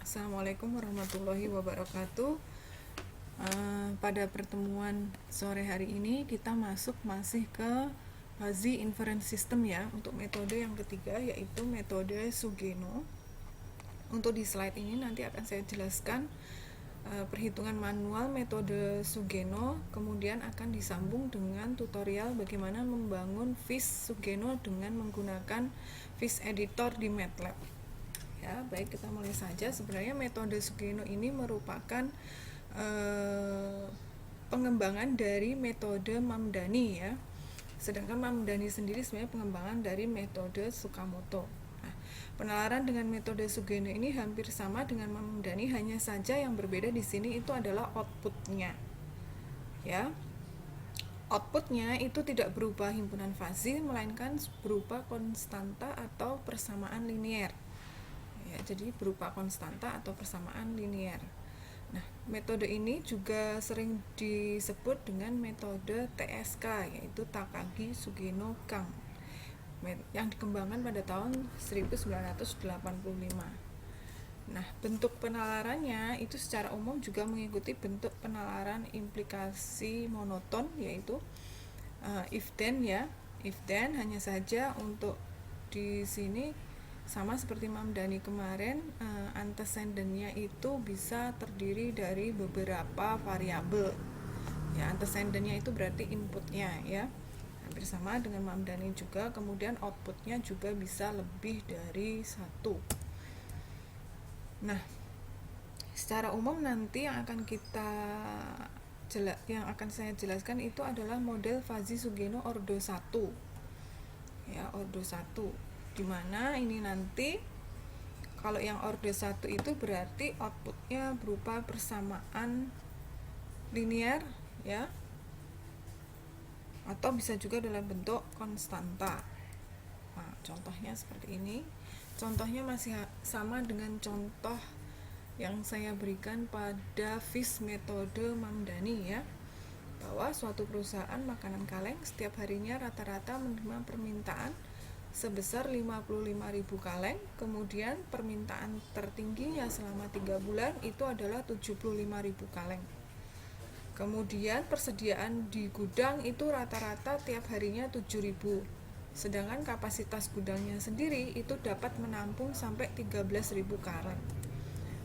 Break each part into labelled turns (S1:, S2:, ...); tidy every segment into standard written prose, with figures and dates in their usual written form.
S1: Assalamualaikum warahmatullahi wabarakatuh. Pada pertemuan sore hari ini kita masih ke Fuzzy Inference System ya, untuk metode yang ketiga yaitu metode Sugeno. Untuk di slide ini nanti akan saya jelaskan perhitungan manual metode Sugeno, kemudian akan disambung dengan tutorial bagaimana membangun Fish Sugeno dengan menggunakan Fish Editor di MATLAB. Ya, baik, kita mulai saja. Sebenarnya metode Sugeno ini merupakan pengembangan dari metode Mamdani ya. Sedangkan Mamdani sendiri sebenarnya pengembangan dari metode Tsukamoto. Nah, penalaran dengan metode Sugeno ini hampir sama dengan Mamdani, hanya saja yang berbeda di sini itu adalah outputnya. Ya. Outputnya itu tidak berupa himpunan fuzzy, melainkan berupa konstanta atau persamaan linier. Ya, jadi berupa konstanta atau persamaan linier. Nah, metode ini juga sering disebut dengan metode TSK, yaitu Takagi Sugeno Kang, yang dikembangkan pada tahun 1985. Nah, bentuk penalarannya itu secara umum juga mengikuti bentuk penalaran implikasi monoton, yaitu if then ya. If then, hanya saja untuk di sini sama seperti Mamdani kemarin, antecedennya itu bisa terdiri dari beberapa variabel. Ya, antecedennya itu berarti inputnya ya. Hampir sama dengan Mamdani juga, kemudian outputnya juga bisa lebih dari satu. Nah, secara umum nanti yang akan saya jelaskan itu adalah model Fuzzy Sugeno ordo 1. Ya, ordo 1. Dimana ini nanti kalau yang order 1 itu berarti outputnya berupa persamaan linier ya, atau bisa juga dalam bentuk konstanta. Nah, contohnya seperti ini. Contohnya masih sama dengan contoh yang saya berikan pada Fish metode Mamdani ya, bahwa suatu perusahaan makanan kaleng setiap harinya rata-rata menerima permintaan sebesar 55.000 kaleng, kemudian permintaan tertingginya selama 3 bulan itu adalah 75.000 kaleng. Kemudian persediaan di gudang itu rata-rata tiap harinya 7.000, sedangkan kapasitas gudangnya sendiri itu dapat menampung sampai 13.000 kaleng.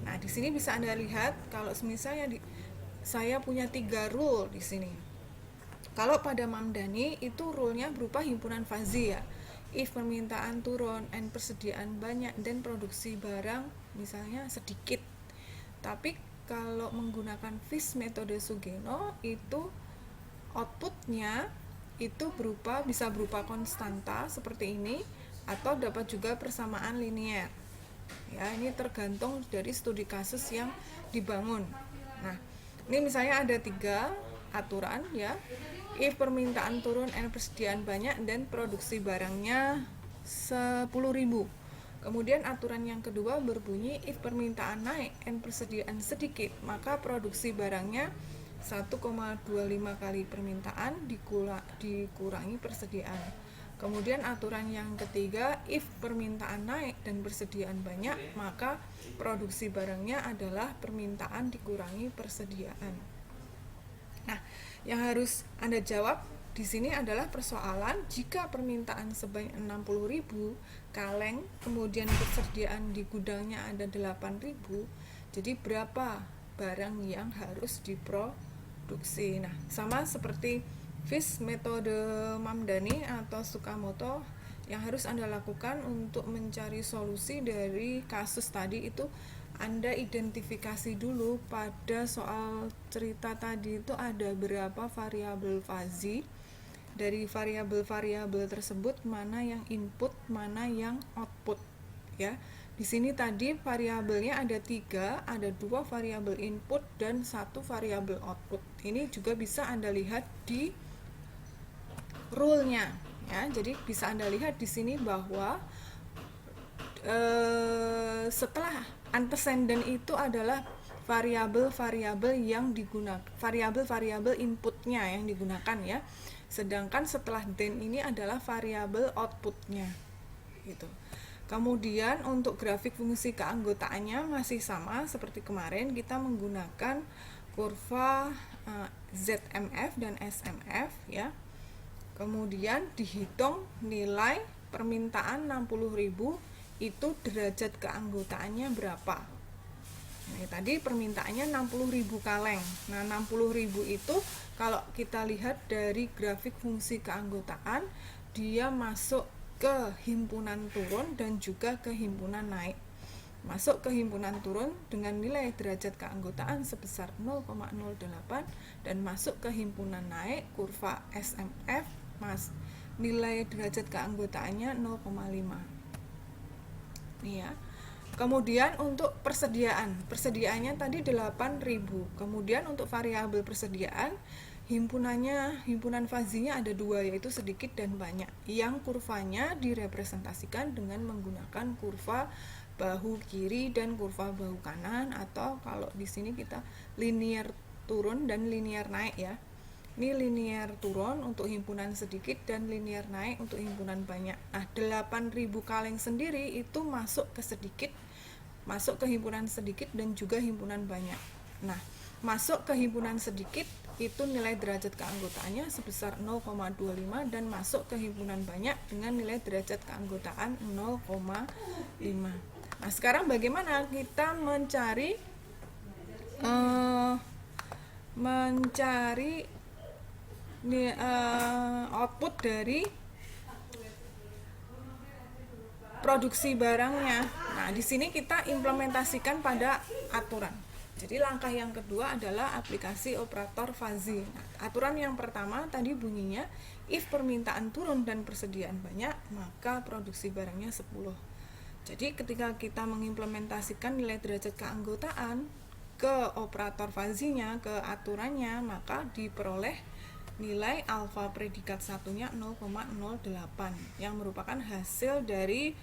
S1: Nah, di sini bisa Anda lihat kalau misalnya saya punya 3 rule di sini. Kalau pada Mamdani itu rule-nya berupa himpunan fuzzy ya. If permintaan turun and persediaan banyak dan produksi barang misalnya sedikit. Tapi kalau menggunakan Fish metode Sugeno itu outputnya itu bisa berupa konstanta seperti ini, atau dapat juga persamaan linier. Ya, ini tergantung dari studi kasus yang dibangun. Nah, ini misalnya ada 3 aturan ya. If permintaan turun and persediaan banyak dan produksi barangnya 10.000. Kemudian aturan yang kedua berbunyi if permintaan naik and persediaan sedikit, maka produksi barangnya 1,25 kali permintaan dikurangi persediaan. Kemudian aturan yang ketiga, if permintaan naik dan persediaan banyak, maka produksi barangnya adalah permintaan dikurangi persediaan. Nah, yang harus Anda jawab di sini adalah persoalan jika permintaan sebanyak 60.000 kaleng, kemudian persediaan di gudangnya ada 8.000, jadi berapa barang yang harus diproduksi. Nah, sama seperti Fish metode Mamdani atau Tsukamoto, yang harus Anda lakukan untuk mencari solusi dari kasus tadi itu Anda identifikasi dulu pada soal cerita tadi itu ada berapa variabel fuzzy. Dari variabel-variabel tersebut mana yang input, mana yang output ya. Di sini tadi variabelnya ada 3, ada 2 variabel input dan 1 variabel output. Ini juga bisa Anda lihat di rule-nya ya. Jadi bisa Anda lihat di sini bahwa setelah antecedent itu adalah variabel-variabel yang digunakan, variabel-variabel inputnya yang digunakan ya. Sedangkan setelah then ini adalah variabel outputnya gitu. Kemudian untuk grafik fungsi keanggotaannya masih sama seperti kemarin, kita menggunakan kurva ZMF dan SMF ya. Kemudian dihitung nilai permintaan 60.000 itu derajat keanggotaannya berapa. Nah, tadi permintaannya 60.000 kaleng. Nah, 60.000 itu kalau kita lihat dari grafik fungsi keanggotaan, dia masuk ke himpunan turun dan juga ke himpunan naik. Masuk ke himpunan turun dengan nilai derajat keanggotaan sebesar 0,08 dan masuk ke himpunan naik kurva SMF nilai derajat keanggotaannya 0,5. Nih ya. Kemudian untuk persediaannya tadi 8.000. Kemudian untuk variabel persediaan, himpunan fazinya ada dua, yaitu sedikit dan banyak, yang kurvanya direpresentasikan dengan menggunakan kurva bahu kiri dan kurva bahu kanan, atau kalau di sini kita linear turun dan linear naik ya. Ini linear turun untuk himpunan sedikit dan linear naik untuk himpunan banyak. Nah, 8.000 kaleng sendiri itu masuk ke sedikit, masuk ke himpunan sedikit dan juga himpunan banyak. Nah, masuk ke himpunan sedikit itu nilai derajat keanggotaannya sebesar 0,25 dan masuk ke himpunan banyak dengan nilai derajat keanggotaan 0,5. Nah, sekarang bagaimana kita mencari output dari produksi barangnya. Nah, di sini kita implementasikan pada aturan. Jadi langkah yang kedua adalah aplikasi operator fazi. Nah, aturan yang pertama tadi bunyinya, if permintaan turun dan persediaan banyak, maka produksi barangnya 10. Jadi ketika kita mengimplementasikan nilai derajat keanggotaan ke operator fazinya, ke aturannya, maka diperoleh nilai alfa predikat satunya 0,08 yang merupakan hasil dari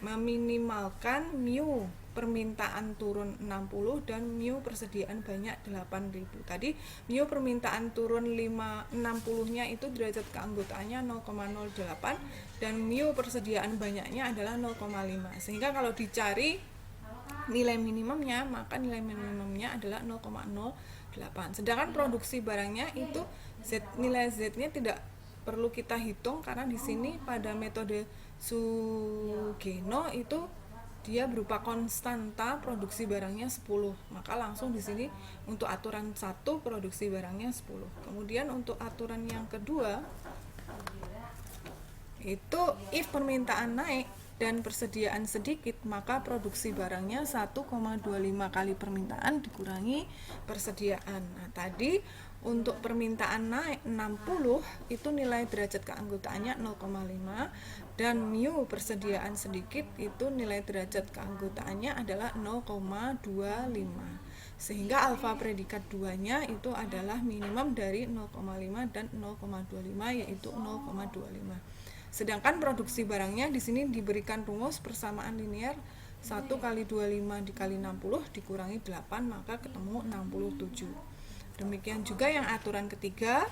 S1: meminimalkan mu permintaan turun 60 dan mu persediaan banyak 8.000. Tadi mu permintaan turun 60-nya itu derajat keanggotaannya 0,08 dan mu persediaan banyaknya adalah 0,5. Sehingga kalau dicari nilai minimumnya, maka nilai minimumnya adalah 0,08. Sedangkan produksi barangnya itu nilai Z-nya tidak perlu kita hitung karena di sini pada metode Sugeno itu dia berupa konstanta produksi barangnya 10. Maka langsung di sini untuk aturan 1 produksi barangnya 10. Kemudian untuk aturan yang kedua itu if permintaan naik dan persediaan sedikit, maka produksi barangnya 1,25 kali permintaan dikurangi persediaan. Nah, tadi untuk permintaan naik 60 itu nilai derajat keanggotaannya 0,5 dan mu persediaan sedikit itu nilai derajat keanggotaannya adalah 0,25. Sehingga alfa predikat 2-nya itu adalah minimum dari 0,5 dan 0,25 yaitu 0,25. Sedangkan produksi barangnya di sini diberikan rumus persamaan linear 1 kali 25 dikali 60 dikurangi 8 maka ketemu 67. Demikian juga yang aturan ketiga,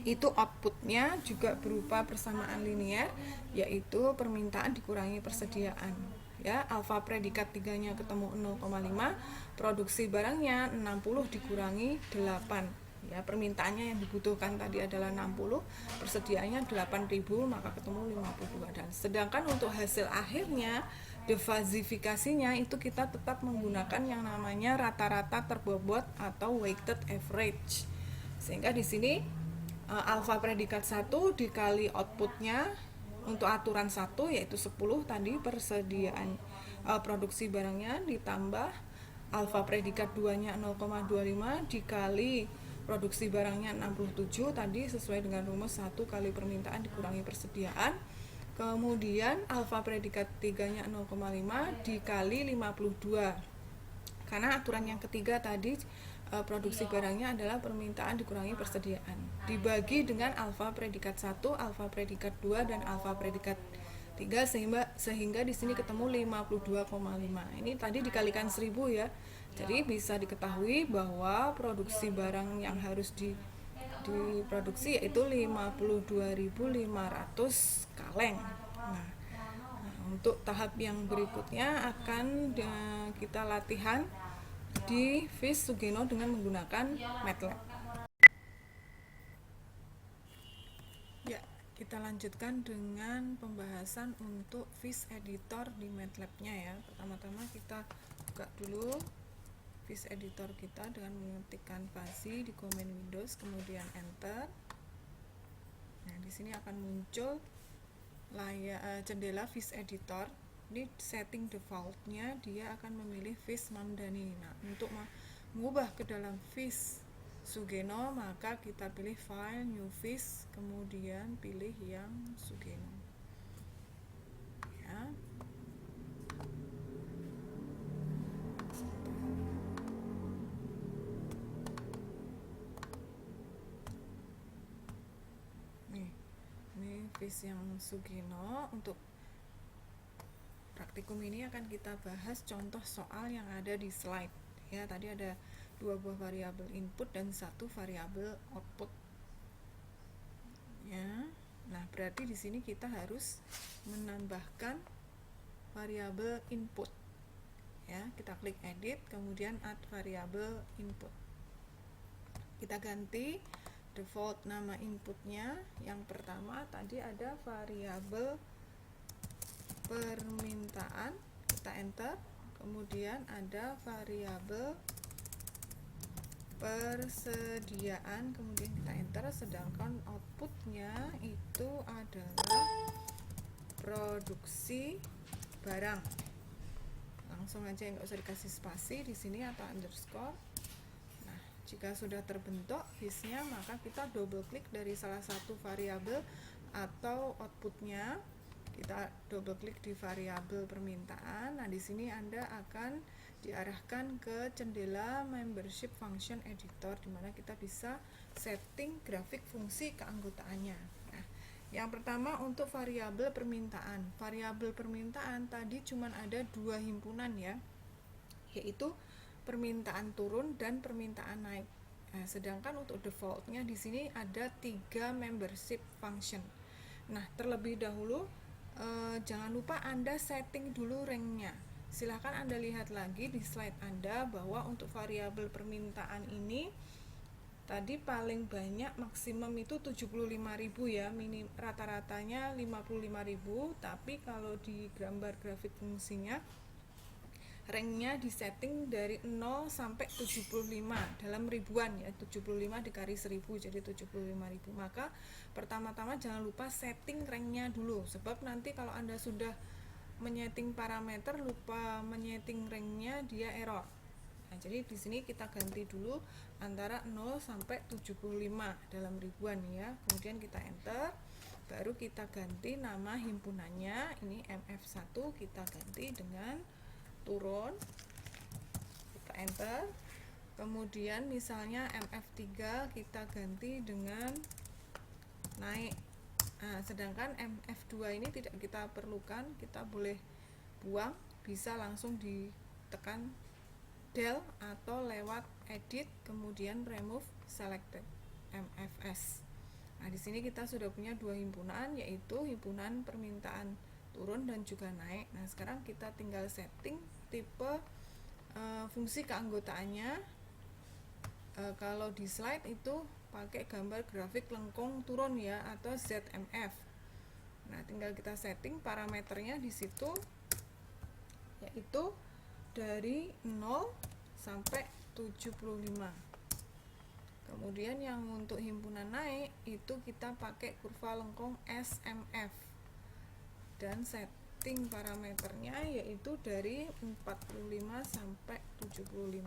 S1: itu outputnya juga berupa persamaan linear, yaitu permintaan dikurangi persediaan. Ya, alfa predikat 3-nya ketemu 0,5, produksi barangnya 60 dikurangi 8. Ya, permintaannya yang dibutuhkan tadi adalah 60, persediaannya 8.000, maka ketemu 52. Dan sedangkan untuk hasil akhirnya defazifikasinya itu kita tetap menggunakan yang namanya rata-rata terbobot atau weighted average. Sehingga di sini alfa predikat 1 dikali outputnya untuk aturan 1 yaitu 10 tadi persediaan produksi barangnya ditambah alfa predikat 2-nya 0,25 dikali produksi barangnya 67 tadi sesuai dengan rumus 1 kali permintaan dikurangi persediaan. Kemudian alfa predikat 3-nya 0,5 dikali 52. Karena aturan yang ketiga tadi produksi barangnya adalah permintaan dikurangi persediaan. Dibagi dengan alfa predikat 1, alfa predikat 2 dan alfa predikat 3 sehingga di sini ketemu 52,5. Ini tadi dikalikan 1000 ya. Jadi bisa diketahui bahwa produksi barang yang harus diproduksi yaitu 52.500 kaleng. Nah, untuk tahap yang berikutnya akan kita latihan di Vis Sugeno dengan menggunakan MATLAB. Ya, kita lanjutkan dengan pembahasan untuk Vis Editor di MATLAB-nya ya. Pertama-tama kita buka dulu Vis Editor kita dengan mengetikkan spasi di command Windows, kemudian enter. Nah, di sini akan muncul jendela Vis Editor. Di setting defaultnya dia akan memilih Vis Mamdani. Nah, untuk mengubah ke dalam Vis Sugeno, maka kita pilih file, new Vis, kemudian pilih yang Sugeno ya. Ini Vis yang Sugeno. Untuk praktikum ini akan kita bahas contoh soal yang ada di slide ya. Tadi ada 2 buah variabel input dan 1 variabel output ya. Nah, berarti di sini kita harus menambahkan variabel input ya. Kita klik edit, kemudian add variabel input. Kita ganti default nama inputnya. Yang pertama tadi ada variabel permintaan, kita enter. Kemudian ada variabel persediaan, kemudian kita enter. Sedangkan outputnya itu adalah produksi barang. Langsung aja, nggak usah dikasih spasi di sini atau underscore. Nah, jika sudah terbentuk visnya, maka kita double klik dari salah satu variabel atau outputnya. Kita double klik di variabel permintaan. Nah, di sini Anda akan diarahkan ke jendela membership function editor, di mana kita bisa setting grafik fungsi keanggotaannya. Nah, yang pertama untuk variabel permintaan. Variabel permintaan tadi cuma ada 2 himpunan ya, yaitu permintaan turun dan permintaan naik. Nah, sedangkan untuk defaultnya di sini ada 3 membership function. Nah, terlebih dahulu jangan lupa Anda setting dulu ranknya. Silahkan Anda lihat lagi di slide Anda bahwa untuk variabel permintaan ini tadi paling banyak maksimum itu 75.000 ya, rata-ratanya 55.000. Tapi kalau di gambar grafik fungsinya ranknya disetting dari 0 sampai 75 dalam ribuan ya, 75 dikali 1000 jadi 75.000. Maka pertama-tama jangan lupa setting ranknya dulu, sebab nanti kalau Anda sudah menyeting parameter lupa menyeting ranknya, dia error. Nah, jadi di sini kita ganti dulu antara 0 sampai 75 dalam ribuan ya. Kemudian kita enter, baru kita ganti nama himpunannya. Ini MF1 kita ganti dengan turun, kita enter. Kemudian misalnya MF3 kita ganti dengan naik. Nah, sedangkan MF2 ini tidak kita perlukan, kita boleh buang, bisa langsung ditekan del atau lewat edit kemudian remove selected MFS. Nah, di sini kita sudah punya 2 himpunan, yaitu himpunan permintaan turun dan juga naik. Nah, sekarang kita tinggal setting tipe fungsi keanggotaannya. Kalau di slide itu pakai gambar grafik lengkung turun ya, atau ZMF. Nah, tinggal kita setting parameternya di situ, yaitu dari 0 sampai 75. Kemudian yang untuk himpunan naik itu kita pakai kurva lengkung SMF, dan setting parameternya yaitu dari 45 sampai 75.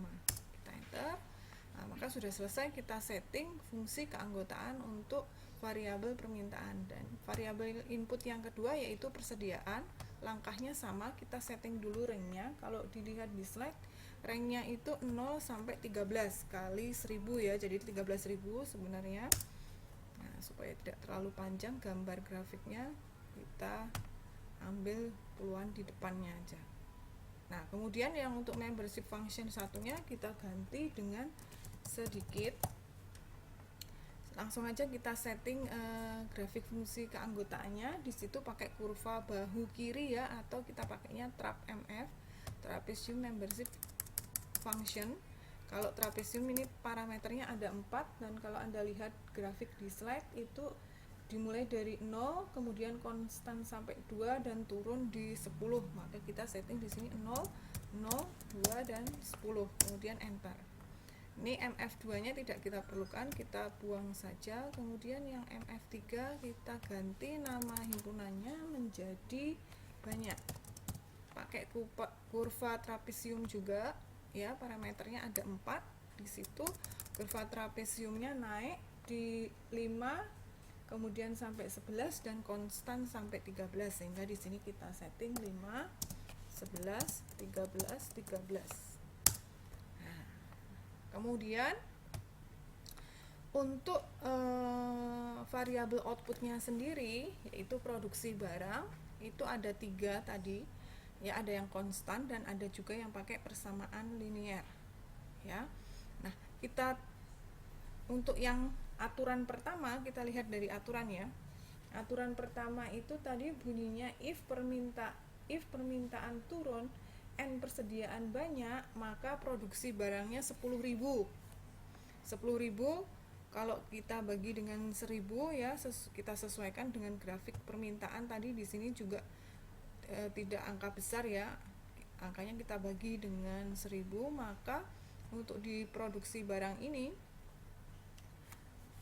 S1: Kita enter. Nah, maka sudah selesai kita setting fungsi keanggotaan untuk variabel permintaan. Dan variabel input yang kedua yaitu persediaan. Langkahnya sama, kita setting dulu ranknya. Kalau dilihat di slide, ranknya itu 0 sampai 13 kali 1000 ya, jadi 13.000 sebenarnya. Nah, supaya tidak terlalu panjang gambar grafiknya, kita ambil puluhan di depannya aja. Nah, kemudian yang untuk membership function satunya kita ganti dengan sedikit langsung aja kita setting grafik fungsi keanggotaannya. Di situ pakai kurva bahu kiri ya, atau kita pakainya trap MF, trapezium membership function. Kalau trapezium ini parameternya ada 4, dan kalau Anda lihat grafik di slide itu dimulai dari 0, kemudian konstan sampai 2 dan turun di 10. Maka kita setting di sini 0, 0, 2 dan 10. Kemudian enter. Ini MF2 nya tidak kita perlukan, kita buang saja. Kemudian yang MF3 kita ganti nama himpunannya menjadi banyak, pakai kurva trapezium juga ya. Parameternya ada 4 di situ. Kurva trapeziumnya naik di 5, kemudian sampai 11 dan konstan sampai 13, sehingga di sini kita setting 5, 11, 13, 13. Kemudian untuk variabel outputnya sendiri, yaitu produksi barang, itu ada 3 tadi ya, ada yang konstan dan ada juga yang pakai persamaan linear ya. Nah, kita untuk yang aturan pertama, kita lihat dari aturan ya. Aturan pertama itu tadi bunyinya if permintaan turun N persediaan banyak, maka produksi barangnya 10.000. 10.000 kalau kita bagi dengan 1.000 ya, kita sesuaikan dengan grafik permintaan tadi. Di sini juga tidak angka besar ya, angkanya kita bagi dengan 1.000. Maka untuk diproduksi barang ini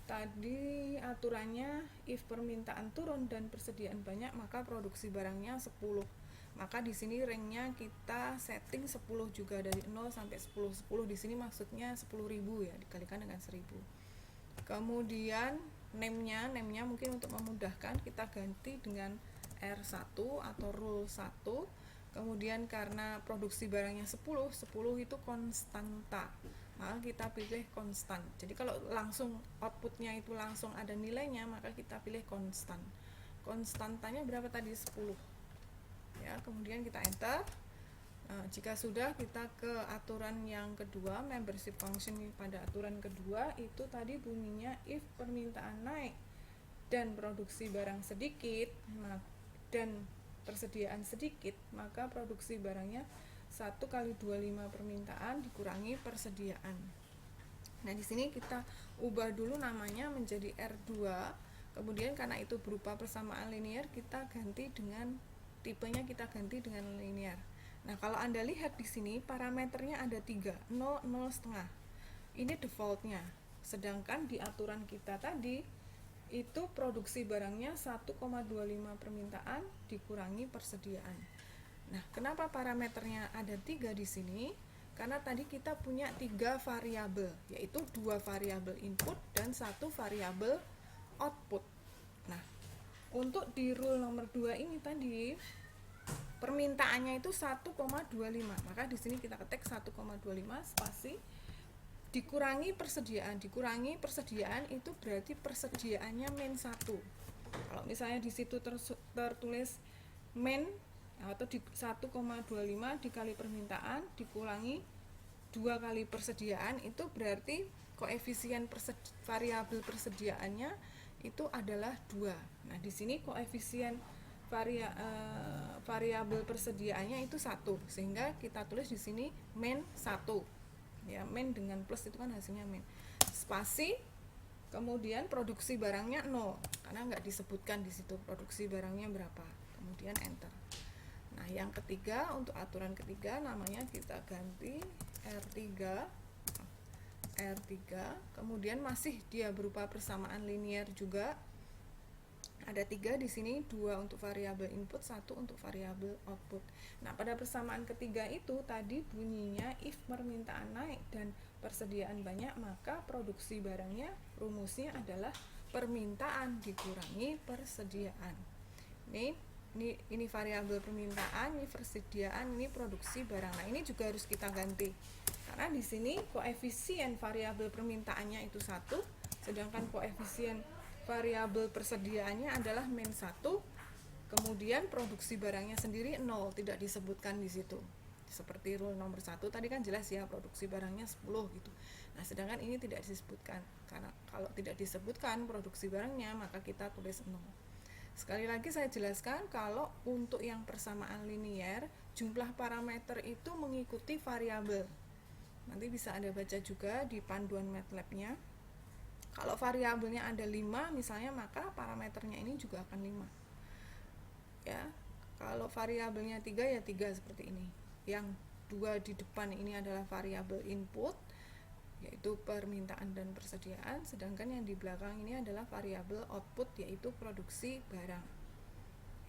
S1: tadi aturannya if permintaan turun dan persediaan banyak, maka produksi barangnya 10. Maka di sini ranknya kita setting 10 juga, dari 0 sampai 10. 10 di sini maksudnya 10.000 ya, dikalikan dengan 1.000. Kemudian name-nya mungkin untuk memudahkan kita ganti dengan R1 atau rule 1. Kemudian karena produksi barangnya 10 itu konstanta, maka kita pilih konstan. Jadi kalau langsung outputnya itu langsung ada nilainya, maka kita pilih konstan. Konstantanya berapa tadi? 10 ya. Kemudian kita enter. Jika sudah, kita ke aturan yang kedua, membership function. Pada aturan kedua itu tadi bunyinya if permintaan naik dan produksi barang sedikit dan persediaan sedikit, maka produksi barangnya 1 kali 25 permintaan dikurangi persediaan. Nah, di sini kita ubah dulu namanya menjadi R2. Kemudian karena itu berupa persamaan linear, kita ganti dengan tipenya, kita ganti dengan linear. Nah, kalau Anda lihat di sini parameternya ada 3, 0, 0 setengah. Ini defaultnya. Sedangkan di aturan kita tadi itu produksi barangnya 1,25 permintaan dikurangi persediaan. Nah, kenapa parameternya ada 3 di sini? Karena tadi kita punya 3 variabel, yaitu 2 variabel input dan 1 variabel output. Nah, untuk di rule nomor 2 ini tadi permintaannya itu 1,25, maka di sini kita ketik 1,25 spasi dikurangi persediaan. Dikurangi persediaan itu berarti persediaannya min 1. Kalau misalnya di situ tertulis min atau 1,25 dikali permintaan dikurangi 2 kali persediaan, itu berarti koefisien variabel persediaannya itu adalah 2. Nah, di sini koefisien variabel persediaannya itu 1, sehingga kita tulis di sini min 1. Ya, min dengan plus itu kan hasilnya min. Spasi, kemudian produksi barangnya 0 karena nggak disebutkan di situ produksi barangnya berapa. Kemudian enter. Nah, yang ketiga, untuk aturan ketiga namanya kita ganti R3. Kemudian masih dia berupa persamaan linear juga. Ada 3 di sini, 2 untuk variabel input, 1 untuk variabel output. Nah, pada persamaan ketiga itu tadi bunyinya if permintaan naik dan persediaan banyak, maka produksi barangnya rumusnya adalah permintaan dikurangi persediaan. Ini variabel permintaan, ini persediaan, ini produksi barang. Nah, ini juga harus kita ganti. Karena di sini koefisien variabel permintaannya itu 1, sedangkan koefisien variabel persediaannya adalah min 1, kemudian produksi barangnya sendiri 0, tidak disebutkan di situ. Seperti rule nomor 1 tadi kan jelas ya, produksi barangnya 10 gitu. Nah, sedangkan ini tidak disebutkan. Karena kalau tidak disebutkan produksi barangnya, maka kita tulis 0. Sekali lagi saya jelaskan, kalau untuk yang persamaan linier, jumlah parameter itu mengikuti variabel. Nanti bisa Anda baca juga di panduan MATLAB-nya. Kalau variabelnya ada 5 misalnya, maka parameternya ini juga akan 5. Ya. Kalau variabelnya 3 ya 3 seperti ini. Yang 2 di depan ini adalah variabel input, yaitu permintaan dan persediaan, sedangkan yang di belakang ini adalah variabel output, yaitu produksi barang.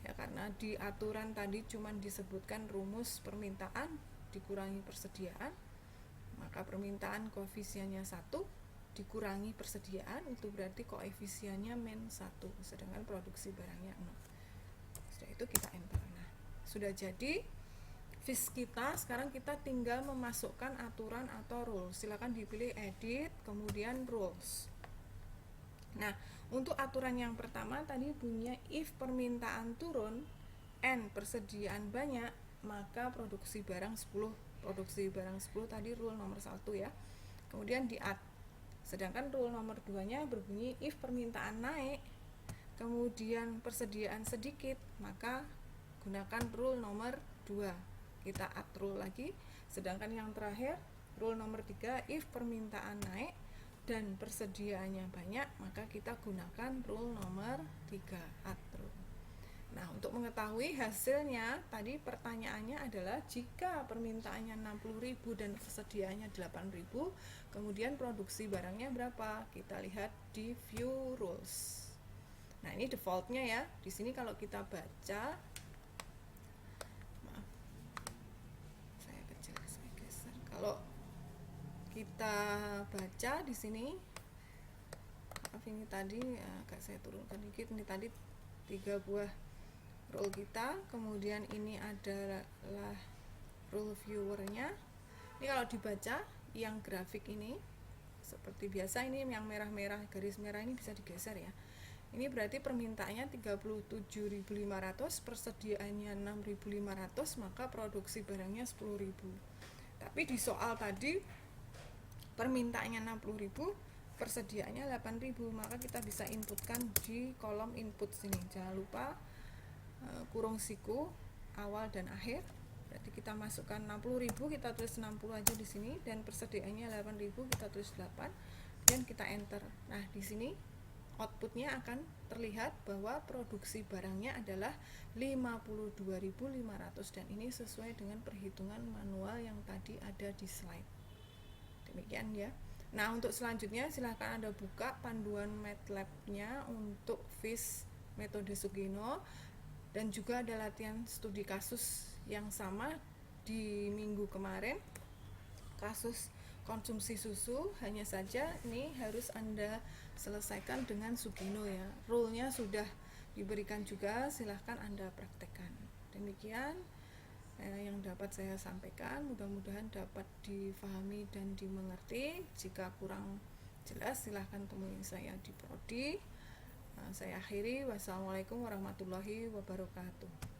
S1: Ya, karena di aturan tadi cuma disebutkan rumus permintaan dikurangi persediaan, maka permintaan koefisiennya 1 dikurangi persediaan, itu berarti koefisiennya min 1, sedangkan produksi barangnya 0. Setelah itu kita enter. Nah, sudah jadi FIS kita. Sekarang kita tinggal memasukkan aturan atau rules. Silakan dipilih edit, kemudian rules. Nah, untuk aturan yang pertama tadi bunyinya if permintaan turun N persediaan banyak, maka produksi barang 10. Produksi barang 10 tadi rule nomor 1 ya. Kemudian di add. Sedangkan rule nomor 2-nya berbunyi if permintaan naik, kemudian persediaan sedikit, maka gunakan rule nomor 2. Kita add rule lagi. Sedangkan yang terakhir, rule nomor 3, if permintaan naik dan persediaannya banyak, maka kita gunakan rule nomor 3, add rule. Nah, untuk mengetahui hasilnya, tadi pertanyaannya adalah jika permintaannya 60.000 dan persediaannya 8.000, kemudian produksi barangnya berapa? Kita lihat di view rules. Nah, ini defaultnya ya. Di sini kalau kita baca, maaf, saya kecil, saya geser. Kalau kita baca di sini, maaf ini tadi agak saya turunkan dikit. Ini tadi 3 buah rule kita, kemudian ini adalah rule viewernya. Ini kalau dibaca yang grafik ini seperti biasa, ini yang merah-merah, garis merah ini bisa digeser ya. Ini berarti permintaannya 37.500, persediaannya 6.500, maka produksi barangnya 10.000. Tapi di soal tadi permintaannya 60.000, persediaannya 8.000, maka kita bisa inputkan di kolom input sini. Jangan lupa kurung siku awal dan akhir. Berarti kita masukkan 60.000, kita tulis 60 aja di sini, dan persediaannya 8.000, kita tulis 8, dan kita enter. Nah, di sini outputnya akan terlihat bahwa produksi barangnya adalah 52.500, dan ini sesuai dengan perhitungan manual yang tadi ada di slide. Demikian ya. Nah, untuk selanjutnya silahkan Anda buka panduan MATLAB-nya untuk FIS metode Sugeno, dan juga ada latihan studi kasus yang sama di minggu kemarin, kasus konsumsi susu. Hanya saja ini harus Anda selesaikan dengan Sugeno ya. Rule-nya sudah diberikan juga, silahkan Anda praktekkan. Demikian yang dapat saya sampaikan, mudah-mudahan dapat difahami dan dimengerti. Jika kurang jelas silahkan temui saya di Prodi. Saya akhiri, wassalamualaikum warahmatullahi wabarakatuh.